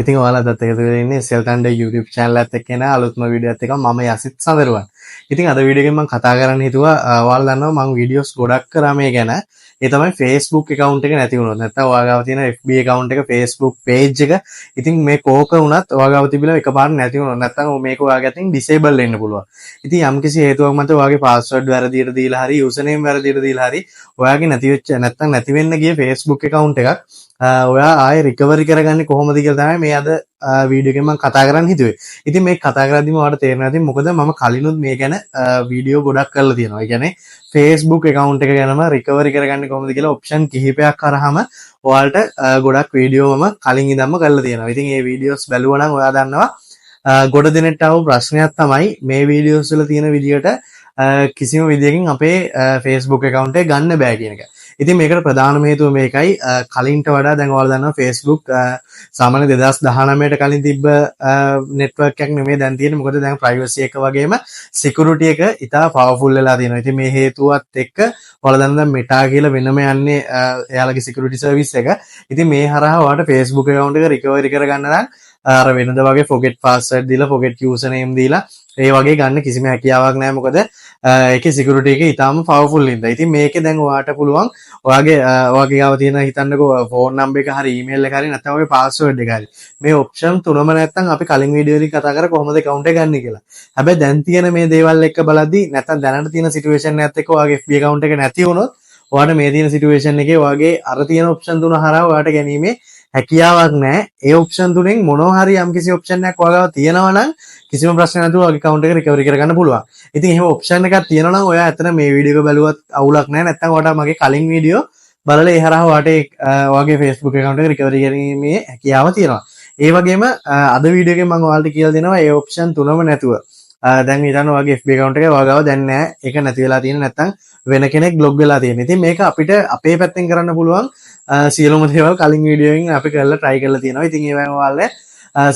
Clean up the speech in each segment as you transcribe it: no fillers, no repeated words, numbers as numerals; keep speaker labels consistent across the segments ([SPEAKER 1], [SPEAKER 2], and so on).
[SPEAKER 1] ඉතින් ඔයාලා දත් එකතු වෙලා ඉන්නේ සෙල්තන්ඩ YouTube channel එකත් එක්ක එන අලුත්ම වීඩියෝ එකක් මම යසිත් සඳරුවන්. ඉතින් අද වීඩියෝ එකෙන් මම කතා කරන්න හිතුවා ඔයාලා දන්නවා මම වීඩියෝස් ගොඩක් කරා මේ ගැන. ඒ තමයි Facebook account එක නැති වුණොත් නැත්නම් ඔයා ගාව තියෙන FB account එක Facebook page එක ඉතින් මේ කෝක වුණත් ඔයා ගාව තිබිලා එකපාරට නැති වුණොත් නැත්නම් මේක ඔයාගේ අතින් disable වෙන්න පුළුවන්. ඉතින් යම්කිසි හේතුවක් මත ඔයාගේ password වැරදියට දීලා හරි username වැරදියට දීලා හරි ඔයාගේ නැති වෙච්ච නැත්නම් නැති වෙන්න ගිය Facebook account එකක් ඔයා ආයෙ රිකවරි කරගන්නේ කොහොමද කියලා තමයි මේ අද වීඩියෝ එකෙන් මම කතා කරන්න හිතුවේ. ඉතින් මේක කතා කරද්දිම ඔයාලට තේරෙනවා ඉතින් මොකද මම කලිනුත් මේ ගැන වීඩියෝ ගොඩක් කරලා තියෙනවා. ඒ කියන්නේ Facebook account එක ගැනම රිකවරි කරගන්නේ කොහොමද කියලා ඔප්ෂන් කිහිපයක් කරාම ඔයාලට ගොඩක් වීඩියෝ මම කලින් ඉඳන්ම කරලා තියෙනවා. ඉතින් මේ වීඩියෝස් බැලුවා නම් ඔයා දන්නවා ගොඩ දෙනෙක්ට ආව ප්‍රශ්නයක් තමයි මේ වීඩියෝස් වල තියෙන විදියට කිසිම විදියකින් අපේ Facebook account එක ගන්න බෑ කියන එක. ඉතින් මේකට ප්‍රධානම හේතුව මේකයි කලින්ට වඩා දැන් ඔයාලා දන්නවා Facebook සාමාන්‍ය 2019ට කලින් තිබ්බ network එකක් නෙමෙයි දැන් තියෙන්නේ. මොකද දැන් privacy එක වගේම security එක ඉතා powerful වෙලා තියෙනවා. ඉතින් මේ හේතුවත් එක්ක ඔයාලා දන්නවා Meta කියලා වෙනම යන්නේ එයාලගේ security service එක. ඉතින් මේ හරහා ඔයාලට Facebook account එක recovery කරගන්න නම් අර වෙනද වගේ forget password දීලා forget username දීලා ඒ වගේ ගන්න කිසිම හැකියාවක් නැහැ. මොකද ඒකේ security එක ඊටාම powerful ඉඳලා. ඉතින් මේකේ දැන් ඔයාට පුළුවන් ඔයාගේ ගාව තියෙන හිතන්නකෝ phone number එක හරි email එක හරි නැත්නම් ඔයාගේ password එක හරි. මේ option තුනම නැත්නම් අපි කලින් වීඩියෝ එකේ කතා කරා කොහොමද account එක ගන්න කියලා. හැබැයි දැන් තියෙන මේ දේවල් එක්ක බලද්දි නැත්නම් දැනට තියෙන situation එකත් එක්ක ඔයාගේ FB account එක නැති වුණොත් ඔයාට මේ තියෙන situation එකේ ඔයාගේ අර තියෙන option තුන හරහා ඔයාට ගැනීමේ හැකියාවක් නැහැ. ඒ ඔප්ෂන් තුනෙන් මොනවා හරි යම්කිසි ඔප්ෂන් එකක් ඔයාගාව තියෙනවා නම් කිසිම ප්‍රශ්නයක් නැතුව ඔයාගේ account එක recovery කරගන්න පුළුවන්. ඉතින් එහෙම ඔප්ෂන් එකක් තියෙනවා නම් ඔයා ඇත්තට මේ වීඩියෝ එක බැලුවත් අවුලක් නැහැ. නැත්නම් ඔයාට මගේ කලින් වීඩියෝ බලලා ඒ හරහා ඔයාට ඔයාගේ Facebook account එක recovery කිරීමේ හැකියාව තියෙනවා. ඒ වගේම අද වීඩියෝ එකෙන් මම ඔයාලට කියලා දෙනවා ඒ ඔප්ෂන් තුනම නැතුව. දැන් හිතන්න ඔයාගේ FB account එක ඔයාගාව දැන් නැහැ. ඒක නැති වෙලා තියෙන නැත්නම් වෙන කෙනෙක් බ්ලොග් වෙලා තියෙන. ඉතින් මේක අපිට අපේ පැත්තෙන් කරන්න පුළුවන් සියලුම දේවල් කලින් වීඩියෝ එකෙන් අපි කරලා try කරලා තියෙනවා. ඉතින් ඒවෙන් ඔයාලට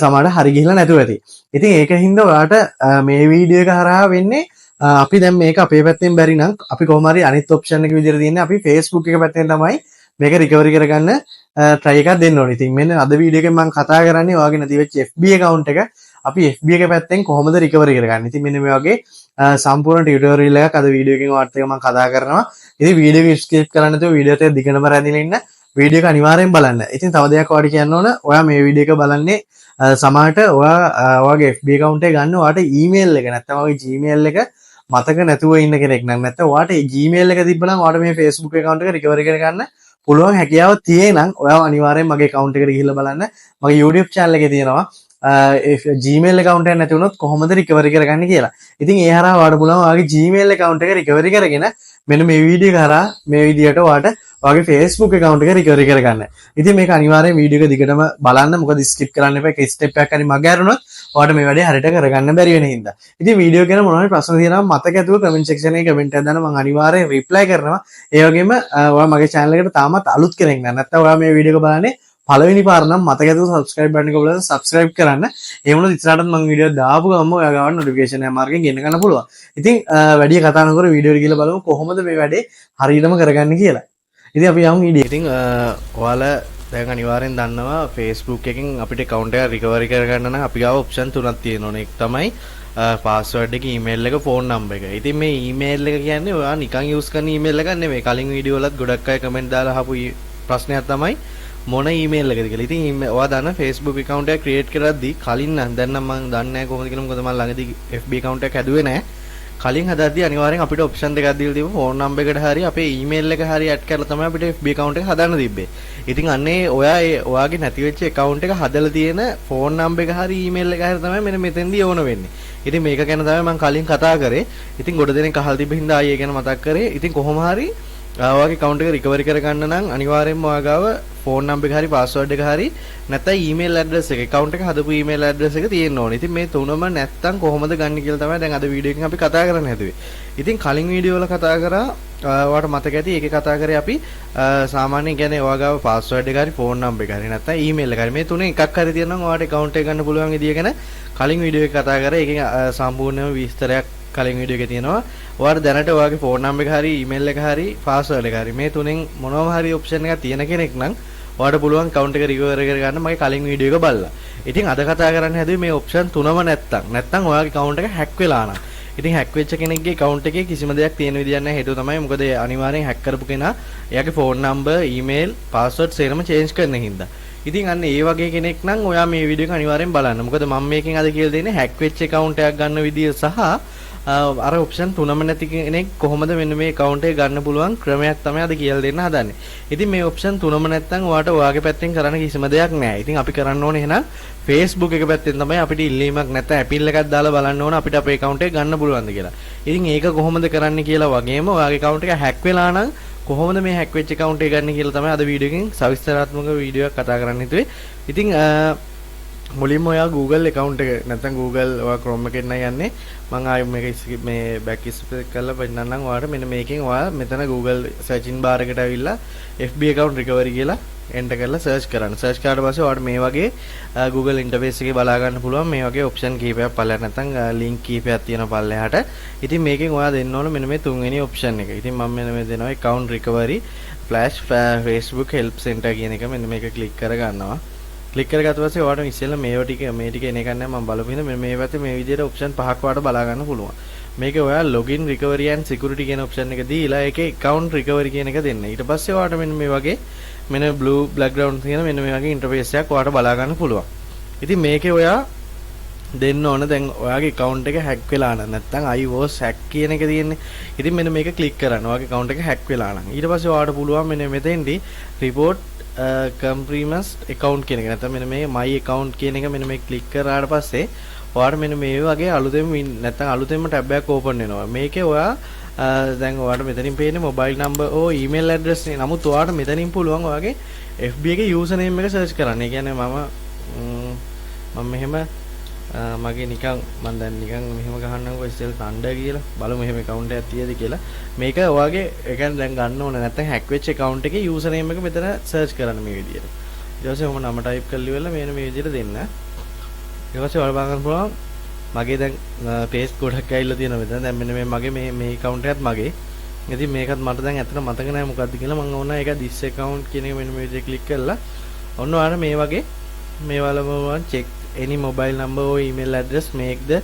[SPEAKER 1] සමහරට හරි ගිහිල්ලා නැතුව ඇති. ඉතින් ඒකින්ද ඔයාලට මේ වීඩියෝ එක හරහා වෙන්නේ අපි දැන් මේක අපේ පැත්තෙන් බැරි නම් අපි කොහොම හරි අනිත් ඔප්ෂන් එක විදිහට තියෙන්නේ අපි Facebook එක පැත්තෙන් තමයි මේක recovery කරගන්න try එකක් දෙන්න ඕනේ. ඉතින් මෙන්න අද වීඩියෝ එකෙන් මම කතා කරන්නේ ඔයාගේ නැති වෙච්ච FB account එක අපි FB එක පැත්තෙන් කොහොමද recovery කරගන්නේ. ඉතින් මෙන්න මේ වගේ සම්පූර්ණ ටියුටෝරියල් එකක් අද වීඩියෝ එකෙන් ඔයාලට මම කතා කරනවා. ඉතින් වීඩියෝ එක skip කරන්න නැතුව වීඩියෝ එක දිගටම රැඳිලා ඉන්න. වීඩියෝ එක අනිවාර්යෙන් බලන්න. ඉතින් තව දෙයක් ඔයාලට කියන්න ඕන. ඔයා මේ වීඩියෝ එක බලන්නේ සමහරට ඔයාගේ FB account එක ගන්න ඔයාට email එක නැත්නම් ඔයාගේ Gmail එක මතක නැතුව ඉන්න කෙනෙක් නම් නැත්නම් ඔයාට Gmail එක තිබ්බනම් ඔයාට මේ Facebook account එක recovery කරගන්න පුළුවන් හැකියාව තියෙනම් ඔයා අනිවාර්යෙන් මගේ account එකට ගිහිල්ලා බලන්න. මගේ YouTube channel එකේ තියෙනවා Gmail account එක නැති වුණොත් කොහොමද recovery කරගන්නේ කියලා. ඉතින් ඒ හරහා ඔයාලට පුළුවන් ඔයාගේ Gmail account එක recovery කරගෙන මෙන්න මේ වීඩියෝ එක හරහා මේ විදියට ඔයාලට ඔයාගේ Facebook account එක recovery කරගන්න. ඉතින් මේක අනිවාර්යෙන් වීඩියෝ එක දිගටම බලන්න. මොකද skip කරන්න එපා. එක step එකක් හරි මග ඇරුණොත් ඔයාලට මේ වැඩේ හරියට කරගන්න බැරි වෙන හින්දා. ඉතින් වීඩියෝ ගැන මොනවා හරි ප්‍රශ්න තියෙනවා මතක ඇතුව comment section එකේ comment එකක් දාන්න මම අනිවාර්යෙන් reply කරනවා. ඒ වගේම ඔයා මගේ channel එකට තාමත් අලුත් කෙනෙක් නම් නැත්නම් ඔයා මේ වීඩියෝ එක බලන්නේ පළවෙනි පාර නම් මතක ඇතුව subscribe button එක බලලා subscribe කරන්න. ඒ වුණොත් ඉස්සරහටත් මම වීඩියෝ දාපු ගමන් ඔයා ගාවට notification එක මාර්ගෙන් ගෙන්න ගන්න පුළුවන්. ඉතින් වැඩි කතා නොකර වීඩියෝ එක ගිහලා බලමු කොහොමද මේ වැඩේ හරියටම කරගන්නේ කියලා. ඉතින් අපි යමු වීඩියෝ. ඉතින් ඔයාලා දැන් අනිවාර්යෙන් දන්නවා Facebook එකෙන් අපිට account එක recovery කරගන්න නම් අපි ගාව option තුනක් තියෙනවනේ. එක තමයි password එක, email එක, phone number එක. ඉතින් මේ email එක කියන්නේ ඔයා නිකන් use කරන email එකක් නෙමෙයි. කලින් වීඩියෝ වලත් ගොඩක් අය comment දාලා අහපු ප්‍රශ්නයක් තමයි මොන email එකද කියලා. ඉතින් ඔයා දන්න Facebook account එක create කරද්දී කලින් නම් දැන් නම් මම දන්නේ නැහැ කොහොමද කියලා. මොකද මම ළඟදී FB account එකක් හැදුවේ නැහැ. කලින් හදද්දී අනිවාර්යෙන් අපිට ඔප්ෂන් දෙකක් දීලා තිබුණා. ෆෝන් නම්බර් එකට හරි අපේ ඊමේල් එක හරි ඇඩ් කරලා තමයි අපිට FB account එක හදන්න තිබ්බේ. ඉතින් අන්නේ ඔයාගේ නැති වෙච්ච account එක හදලා තියෙන ෆෝන් නම්බර් එක හරි ඊමේල් එක හරි තමයි මෙන්න මෙතෙන්දී ඕන වෙන්නේ. ඉතින් මේක ගැන තමයි මම කලින් කතා කරේ. ඉතින් ගොඩ දෙනෙක් අහලා තිබ්බ හින්දා ආයේ ගැන මතක් කරේ. ඉතින් කොහොම හරි ඔයාගේ account එක recovery කරගන්න නම් අනිවාර්යෙන්ම ඔයාගාව phone number එක හරි password එක හරි නැත්නම් email address එක account එක හදපු email address එක තියෙන්න ඕනේ. ඉතින් මේ තුනම නැත්නම් කොහොමද ගන්න කියලා තමයි දැන් අද වීඩියෝ එකෙන් අපි කතා කරන්න හැදුවේ. ඉතින් කලින් වීඩියෝ වල කතා කරා ඔයාලට මතක ඇති ඒකේ කතා කරේ අපි සාමාන්‍යයෙන් කියන්නේ ඔයාගාව password එක හරි phone number එක හරි නැත්නම් email එක හරි මේ තුනෙන් එකක් හරි තියෙනවා නම් ඔයාලට account එක ගන්න පුළුවන් විදිය ගැන කලින් වීඩියෝ එක කතා කරා. ඒකෙන් සම්පූර්ණම විස්තරයක් කලින් වීඩියෝ එකේ තියෙනවා. ඔයාලා දැනට ඔයාගේ ෆෝන් නම්බර් එක හරි ඊමේල් එක හරි පාස්වර්ඩ් එක හරි මේ තුනෙන් මොනවාම හරි ඔප්ෂන් එකක් තියෙන කෙනෙක් නම් ඔයාලට පුළුවන් account එක recover කරගන්න මගේ කලින් වීඩියෝ එක බලලා. ඉතින් අද කතා කරන්න හැදුවේ මේ option තුනම නැත්තම් ඔයාගේ account එක hack වෙලා නම්. ඉතින් hack වෙච්ච කෙනෙක්ගේ account එකේ කිසිම දෙයක් තියෙන විදියක් නැහැ. හේතුව තමයි මොකද අනිවාර්යෙන් hack කරපු කෙනා එයාගේ phone number, email, password සේරම change කරන හින්දා. ඉතින් අන්න ඒ වගේ කෙනෙක් නම් ඔයා මේ වීඩියෝ එක අනිවාර්යෙන් බලන්න. මොකද මම මේකෙන් අද කියලා දෙන්නේ hack වෙච්ච account එකක් ගන්න විදිය සහ අර ඔප්ෂන් තුනම නැති කෙනෙක් කොහොමද මෙන්න මේ account එක ගන්න පුළුවන් ක්‍රමයක් තමයි අද කියලා දෙන්න හදන්නේ. ඉතින් මේ ඔප්ෂන් තුනම නැත්නම් ඔයාට ඔයාගේ පැත්තෙන් කරන්න කිසිම දෙයක් නැහැ. ඉතින් අපි කරන්න ඕනේ එහෙනම් Facebook එක පැත්තෙන් තමයි අපිට ඉල්ලීමක් නැත්නම් ඇපිල් එකක් දාලා බලන්න ඕන අපිට අපේ account එක ගන්න පුළුවන්ද කියලා. ඉතින් ඒක කොහොමද කරන්න කියලා වගේම ඔයාගේ account එක hack වෙලා නම් කොහොමද මේ hack වෙච්ච account එක ගන්න කියලා තමයි අද වීඩියෝ එකෙන් සවිස්තරාත්මක වීඩියෝ එකක් කතා කරන්න හිතුවේ. ඉතින් මුලින්ම ඔයා Google account එක නැත්නම් Google ඔයා Chrome එකෙන් යන්නේ මම ආයෙ මේක මේ back ස්පේස් කරලා පෙන්නන්නම් ඔයාලට මෙන්න මේකෙන් ඔයා මෙතන Google searching bar එකට ඇවිල්ලා FB account recovery කියලා enter කරලා search කරන්න. search කරාට පස්සේ ඔයාලට මේ වගේ Google interface එකේ බලා ගන්න පුළුවන් මේ වගේ option කීපයක් පල්ලෙහාට නැත්නම් link කීපයක් තියෙනවා පල්ලෙහාට. ඉතින් මේකෙන් ඔයා දෙන්න ඕන මෙන්න මේ තුන්වෙනි option එක. ඉතින් මම මෙන්න මේ දෙනවා account recovery flash Facebook help center කියන එක මෙන්න මේක click කරගන්නවා. ක්ලික් කරගත්ත පස්සේ ඔයාලට ඉස්සෙල්ලා මේ ටික එන එක නැහැ මම බලපු හින්දා මේ පැත්තේ මේ විදිහට ඔප්ෂන් පහක් ඔයාලට බලා ගන්න පුළුවන්. මේකේ ඔයා login recovery and security කියන ඔප්ෂන් එක දීලා ඒකේ account recovery කියන එක දෙන්න. ඊට පස්සේ ඔයාලට මෙන්න මේ වගේ මෙන්න blue background තියෙන මෙන්න මේ වගේ interface එකක් ඔයාලට බලා ගන්න පුළුවන්. ඉතින් මේකේ ඔයා දෙන්න ඕන දැන් ඔයාගේ account එක hack වෙලා නැත්නම් I was hack කියන එක තියෙන්නේ. ඉතින් මෙන්න මේක click කරන්න. ඔයාගේ account එක hack වෙලා නම්. ඊට පස්සේ ඔයාලට පුළුවන් මෙන්න මෙතෙන්දී report compromised account කියන එක නැත්නම් මෙන්න මේ my account කියන එක මෙන්න මේ click කරාට පස්සේ ඔයාලට මෙන්න මේ වගේ අලුතෙන් නැත්නම් අලුතෙන්ම tab එකක් open වෙනවා. මේකේ ඔයා දැන් ඔයාලට මෙතනින් පේන්නේ mobile number or email address නේ. නමුත් ඔයාලට මෙතනින් පුළුවන් ඔයාගේ FB එකේ user name එක search කරන්න. ඒ කියන්නේ මම මෙහෙම මගේ නිකන් මම දැන් නිකන් මෙහෙම ගහන්නම්කෝ SL thunder කියලා බලමු එහෙම account එකක් තියෙද කියලා. මේක ඔයාගේ ඒ කියන්නේ දැන් ගන්න ඕනේ නැත්නම් hack වෙච්ච account එකේ user name එක මෙතන search කරන්න මේ විදියට. ඊට පස්සේ මම නම type කරලා ඉවරලා මෙන්න මේ විදියට දෙන්න. ඊට පස්සේ ඔයාලා බලන්න පුළුවන් මගේ දැන් paste ගොඩක් ඇවිල්ලා තියෙනවා මෙතන. දැන් මෙන්න මේ මගේ මේ account එකත් මගේ. ඉතින් මේකත් මට දැන් ඇත්තට මතක නැහැ මොකද්ද කියලා මම ඕන ඒක this account කියන එක මෙන්න මේ විදියට click කරලා ඔන්න ඔයාලා මේ වගේ මේ වලම check any mobile number or email address make the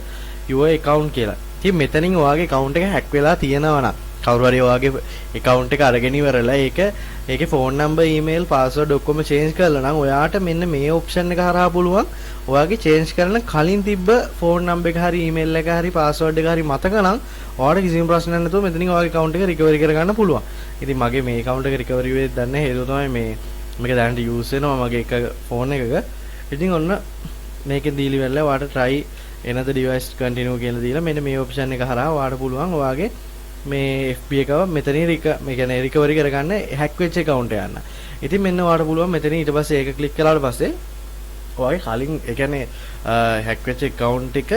[SPEAKER 1] your account කියලා. ඉතින් මෙතනින් ඔයාගේ account එක hack වෙලා තියෙනවා නම් කවුරු හරි ඔයාගේ account එක අරගෙන ඉවරලා ඒකේ phone number, email, password ඔක්කොම change කරලා නම් ඔයාට මෙන්න මේ option එක හරහා පුළුවන් ඔයාගේ change කරන කලින් තිබ්බ phone number එක හරි email එක හරි password එක හරි මතක නම් ඔයාට කිසිම ප්‍රශ්නයක් නැතුව මෙතනින් ඔයාගේ account එක recovery කරගන්න පුළුවන්. ඉතින් මගේ මේ account එක recovery වෙද්දී දන්නේ හේතුව තමයි මේක දැනට use වෙනවා මගේ එක phone එකක. ඉතින් ඔන්න මේකෙන් දීලි වෙලා ඔයාට try another device continue කියලා දීලා මෙන්න මේ option එක හරහා ඔයාට පුළුවන් ඔයාගේ මේ FB එකව මෙතනින් මේ කියන්නේ recovery කරගන්න hack වෙච්ච account එක යන්න. ඉතින් මෙන්න ඔයාට පුළුවන් මෙතනින් ඊට පස්සේ ඒක click කළාට පස්සේ ඔයාගේ කලින් ඒ කියන්නේ hack වෙච්ච account එක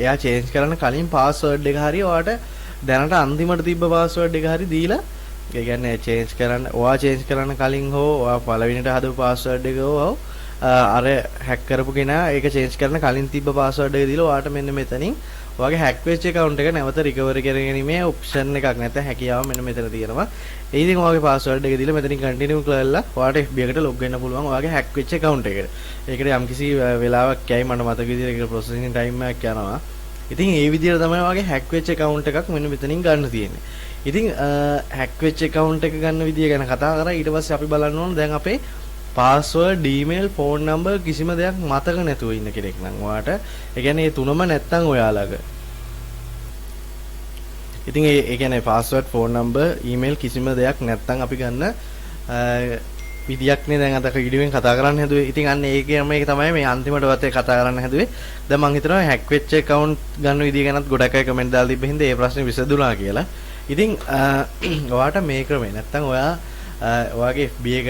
[SPEAKER 1] එයා change කරන්න කලින් password එක හරි ඔයාට දැනට අන්තිමට තිබ්බ password එක හරි දීලා ඒ කියන්නේ change කරන්න කලින් හෝ ඔයා පළවෙනිට හදපු password එක හෝ අර hack කරපු කෙනා ඒක change කරන කලින් තිබ්බ password එක දීලා ඔයාට මෙන්න මෙතනින් ඔයාගේ hack වෙච්ච account එක නැවත recover කරගැනීමේ option එකක් නැත්නම් හැකියාව මෙන්න මෙතන තියෙනවා. ඒ ඉතින් ඔයාගේ password එක දීලා මෙතනින් continue කරලා ඔයාට FB එකට log වෙන්න පුළුවන් ඔයාගේ hack වෙච්ච account එකට. ඒකට යම්කිසි වෙලාවක් යයි මට මතක විදිහට ඒක processing time එකක් යනවා. ඉතින් ඒ විදිහට තමයි ඔයාගේ hack වෙච්ච account එකක් මෙන්න මෙතනින් ගන්න තියෙන්නේ. ඉතින් hack වෙච්ච account එක ගන්න විදිය ගැන කතා කරා. ඊට පස්සේ අපි බලන්න ඕන දැන් අපේ password, email, phone number කිසිම දෙයක් මතක නැතුව ඉන්න කෙනෙක් නම් ඔයාට ඒ කියන්නේ මේ තුනම නැත්තම් ඔයාලගේ. ඉතින් ඒ කියන්නේ password, phone number, email කිසිම දෙයක් නැත්තම් අපි ගන්න විදියක් නේ දැන් අද වීඩියෝෙන් කතා කරන්න හැදුවේ. ඉතින් අන්න ඒක තමයි මේ අන්තිමට වතේ කතා කරන්න හැදුවේ. දැන් මම හිතනවා hack වෙච්ච account ගන්න විදිය ගැනත් ගොඩක් අය කමෙන්ට් දාලා තිබ්බ හින්දා ඒ ප්‍රශ්නේ විසඳුණා කියලා. ඉතින් ඔයාට මේ ක්‍රමේ නැත්තම් ඔයාගේ FB එක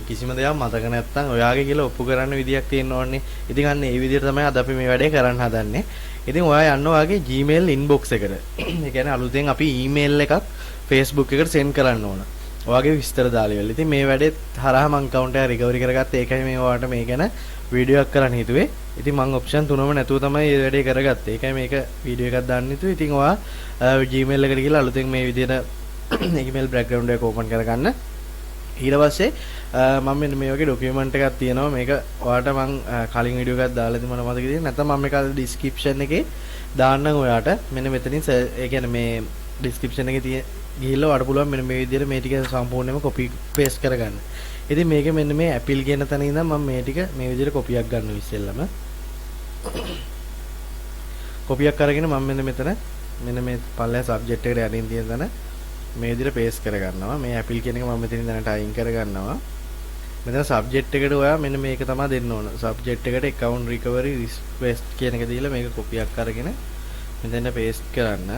[SPEAKER 1] කිසිම දෙයක් මතක නැත්තම් ඔයාගේ කියලා ඔප්පු කරන්න විදියක් තියෙන්න ඕනේ. ඉතින් අන්න ඒ විදිහට තමයි අද අපි මේ වැඩේ කරන්න හදන්නේ. ඉතින් ඔයා යන්න ඔයාගේ Gmail inbox එකට. ඒ කියන්නේ අලුතෙන් අපි email එකක් Facebook එකට send කරන්න ඕන. ඔයාගේ විස්තර දාලා ඉවරලා. ඉතින් මේ වැඩේත් හරහා මම account එක recovery කරගත්තා. ඒකයි මේ ඔයාලට මේ ගැන වීඩියෝ එකක් කරන්න හිතුවේ. ඉතින් මම option තුනම නැතුව තමයි මේ වැඩේ කරගත්තේ. ඒකයි මේක වීඩියෝ එකක් දාන්න හිතුවේ. ඉතින් ඔයා Gmail එකට ගිහලා අලුතෙන් මේ විදිහට email background එක open කරගන්න. ඊට පස්සේ මම මෙන්න මේ වගේ ડોකියුමන්ට් එකක් තියෙනවා. මේක ඔයාලට මම කලින් වීඩියෝ එකක් දාලා ඉතින් මට මතක තියෙන්නේ නැත්නම් මම මේක ඩිස්ක්‍රිප්ෂන් එකේ දාන්නම් ඔයාට. මෙන්න මෙතනින් ඒ කියන්නේ මේ ඩිස්ක්‍රිප්ෂන් එකේ තියෙන ගිහිල්ලා ඔයාලට පුළුවන් මෙන්න මේ විදිහට මේ ටික සම්පූර්ණයෙන්ම කොපි පේස්ට් කරගන්න. ඉතින් මේක මෙන්න මේ ඇපිල් කියන තැන ඉඳන් මම මේ ටික මේ විදිහට කොපියක් ගන්නවා ඉස්සෙල්ලම. කොපියක් අරගෙන මම මෙන්න මේ පල්ලෙහා සබ්ජෙක්ට් එකට යටින් තියෙන තැන මේ විදිහට පේස්ට් කරගන්නවා. මේ ඇපිල් කියන එක මම මෙතනින් දැනට අයින් කරගන්නවා. මෙතන සබ්ජෙක්ට් එකට ඔයා මෙන්න මේක තමයි දෙන්න ඕන. සබ්ජෙක්ට් එකට account recovery request කියන එක දීලා මේක කොපියක් අරගෙන මෙතන පේස්ට් කරන්න.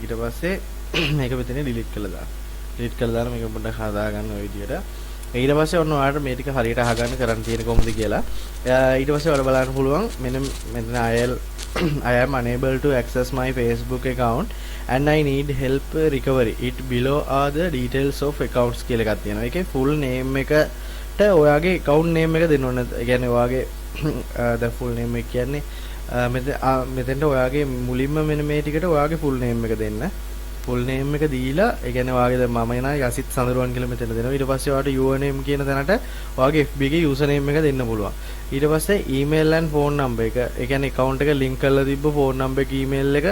[SPEAKER 1] ඊට පස්සේ මේක මෙතන delete කරලා දාන්න. delete කරලා දාලා මේක පොඩ්ඩක් හදා ගන්න ඔය විදිහට. ඊට පස්සේ ඔන්න ඔයාලට මේ ටික හරියට අහගන්න කරන්න තියෙන කොහොමද කියලා. ඊට පස්සේ ඔයාලා බලන්න පුළුවන් මෙන්න මෙතන I am unable to access my Facebook account and I need help recovery. It below are the details of accounts කියලා එකක් තියෙනවා. ඒකේ full name එකට ඔයාගේ account name එක දෙන්න ඕනේ. ඒ කියන්නේ ඔයාගේ the full name එක කියන්නේ මෙතෙන්ට ඔයාගේ මුලින්ම මෙන්න මේ ටිකට ඔයාගේ full name එක දෙන්න. full name එක දීලා ඒ කියන්නේ ඔයාගේ දැන් මම එනවා යසිත් සඳරුවන් කියලා මෙතන දෙනවා. ඊට පස්සේ ඔයාට username කියන තැනට ඔයාගේ FB එකේ username එක දෙන්න පුළුවන්. ඊට පස්සේ email and phone number එක ඒ කියන්නේ account එක link කරලා තිබ්බ phone number එක email එක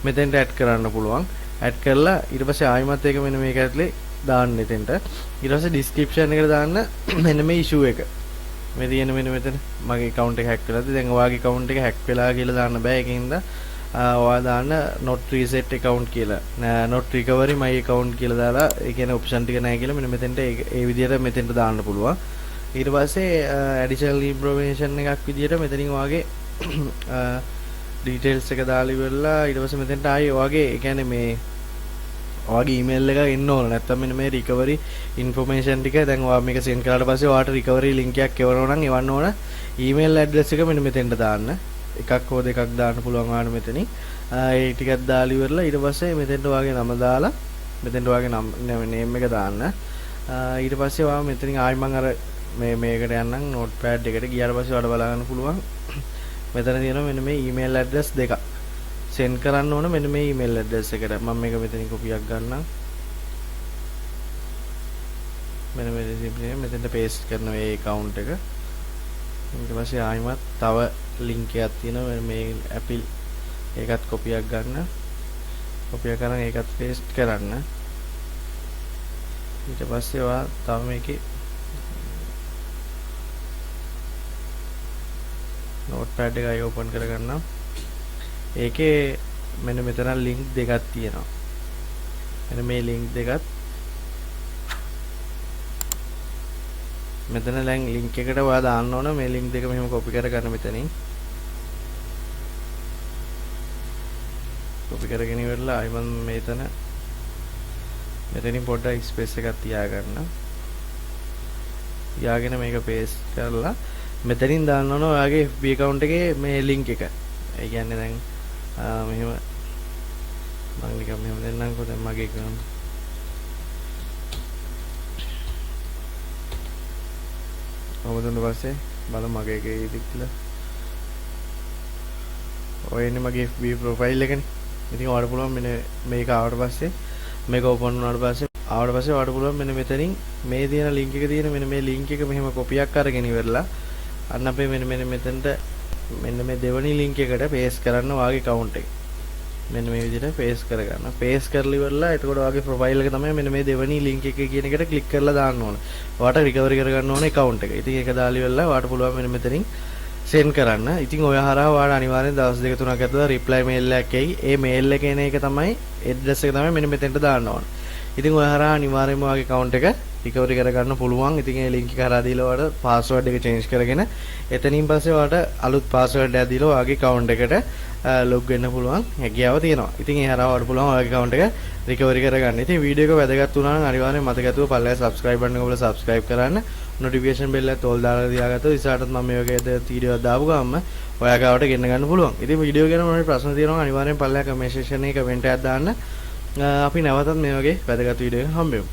[SPEAKER 1] මෙතෙන්ට add කරන්න පුළුවන්. add කරලා ඊට පස්සේ ආයිමත් ඒක මෙන්න මේක ඇතුලේ දාන්න එතෙන්ට. ඊට පස්සේ description එකට දාන්න මෙන්න මේ issue එක. මේ තියෙන මෙන්න මෙතන මගේ account එක hack වෙලාද දැන් ඔයාගේ account එක hack වෙලා කියලා දාන්න බෑ. ඒකින්ද ඔයා දාන්න not reset account කියලා. not recovery my account කියලා දාලා ඒ කියන්නේ option ටික නැහැ කියලා මෙන්න මෙතෙන්ට ඒ විදිහට මෙතෙන්ට දාන්න පුළුවන්. ඊට පස්සේ additional information එකක් විදිහට මෙතනින් ඔයාගේ details එක දාලා ඉවරලා ඊට පස්සේ මෙතෙන්ට ආයේ ඔයාගේ ඒ කියන්නේ මේ ඔයාගේ email එක එන්න ඕන. නැත්නම් මෙන්න මේ recovery information ටික දැන් ඔයා මේක send කරාට පස්සේ ඔයාට recovery link එකක් එවනවා නම් එවන්න ඕන email address එක මෙන්න මෙතෙන්ට දාන්න. එකක් හෝ දෙකක් දාන්න පුළුවන් ආන මෙතනින්. ඒ ටිකක් දාලා ඉවරලා ඊට පස්සේ මෙතෙන්ට ඔයාගේ නම දාලා මෙතෙන්ට ඔයාගේ name එක දාන්න. ඊට පස්සේ ඔයා මෙතනින් ආයි මම අර මේකට යන්නම් notepad එකට ගියාට පස්සේ ඔයාලට බලා ගන්න පුළුවන්. මෙතන තියෙනවා මෙන්න මේ email address දෙකක්. send කරන්න ඕන මෙන්න මේ email address එකට. මම මේක මෙතනින් කොපියක් ගන්නම්. මෙන්න මේ මෙතෙන්ට paste කරනවා මේ account එක. ඊට පස්සේ ආයිමත් තව link එකක් තියෙනවා මේ Apple ඒකත් කොපියක් ගන්න. කොපියක් කරන් ඒකත් paste කරන්න. ඊට පස්සේ ඔයා තව මේකේ notepad එක open කරගන්නම්. ඒකේ මෙන්න මෙතන link දෙකක් තියෙනවා. මෙන්න මේ link දෙකත් මෙතන link එකට ඔයා දාන්න ඕන මේ link දෙක මෙහෙම copy කරගන්න මෙතනින්. copy කරගෙන ඉවරලා ආයි මම මෙතනින් පොඩ්ඩක් space එකක් තියාගන්න. තියාගෙන මේක paste කරලා මෙතනින් දාන්න ඕන ඔයාගේ FB account එකේ මේ link එක. ඒ කියන්නේ දැන් මෙහෙම මම නිකන් මෙහෙම දෙන්නම්කෝ දැන් මගේ account ඔබතුන් පස්සේ බලමු මගේ එකේ ඉතින් කියලා. ඔය එන්නේ මගේ FB profile එකනේ. ඉතින් ඔයාලට පුළුවන් මෙන්න මේක ආවට පස්සේ මේක open වුණාට පස්සේ ඔයාලට පුළුවන් මෙන්න මෙතනින් මේ තියෙන link එක තියෙන මෙන්න මේ link එක මෙහෙම කොපියක් අරගෙන ඉවරලා අන්න අපේ මෙන්න මෙතෙන්ට මෙන්න මේ දෙවෙනි link එකට paste කරන්න ඔයාගේ account එක. මෙන්න මේ විදිහට paste කරගන්න. paste කරලා ඉවරලා එතකොට ඔයාගේ profile එක තමයි මෙන්න මේ දෙවෙනි link එක කියන එකට click කරලා දාන්න ඕන. ඔයාට recovery කරගන්න ඕන account එක. ඉතින් ඒක දාලා ඉවරලා ඔයාට පුළුවන් මෙන්න මෙතනින් send කරන්න. ඉතින් ඔය හරහා ඔයාලා අනිවාර්යෙන් දවස් දෙක තුනක් ඇතුළත reply mail එකක් එයි. ඒ mail එක එන එක තමයි address එක තමයි මෙන්න මෙතෙන්ට දාන්න ඕන. ඉතින් ඔය හරහා අනිවාර්යෙන්ම ඔයාගේ account එක recovery කරගන්න පුළුවන්. ඉතින් ඒ link එක හරහා දීලා ඔයාලට password එක change කරගෙන එතනින් පස්සේ ඔයාලට අලුත් password එකක් දීලා ඔයාගේ account එකට log වෙන්න පුළුවන් හැකියාව තියෙනවා. ඉතින් ඒ හරහා ඔයාලට පුළුවන් ඔයාගේ account එක recovery කරගන්න. ඉතින් වීඩියෝ එක වැදගත් වුණා නම් අනිවාර්යෙන් මතක ඇතුව පල්ලෙහා subscribe button එක ඔබලා subscribe කරන්න. notification bell එකත් ඕල් දාලා තියාගත්තොත් ඉස්සරහටත් මම මේ වගේ වීඩියෝ දාපු ගමන් ඔයා ගාවට ගෙන්න ගන්න පුළුවන්. ඉතින් වීඩියෝ ගැන මොනවද ප්‍රශ්න තියෙනවා අනිවාර්යෙන් පල්ලෙහා comment section එකේ comment එකක් දාන්න. අපි නැවතත් මේ වගේ වැදගත් වීඩියෝ එකක් හම්බෙමු.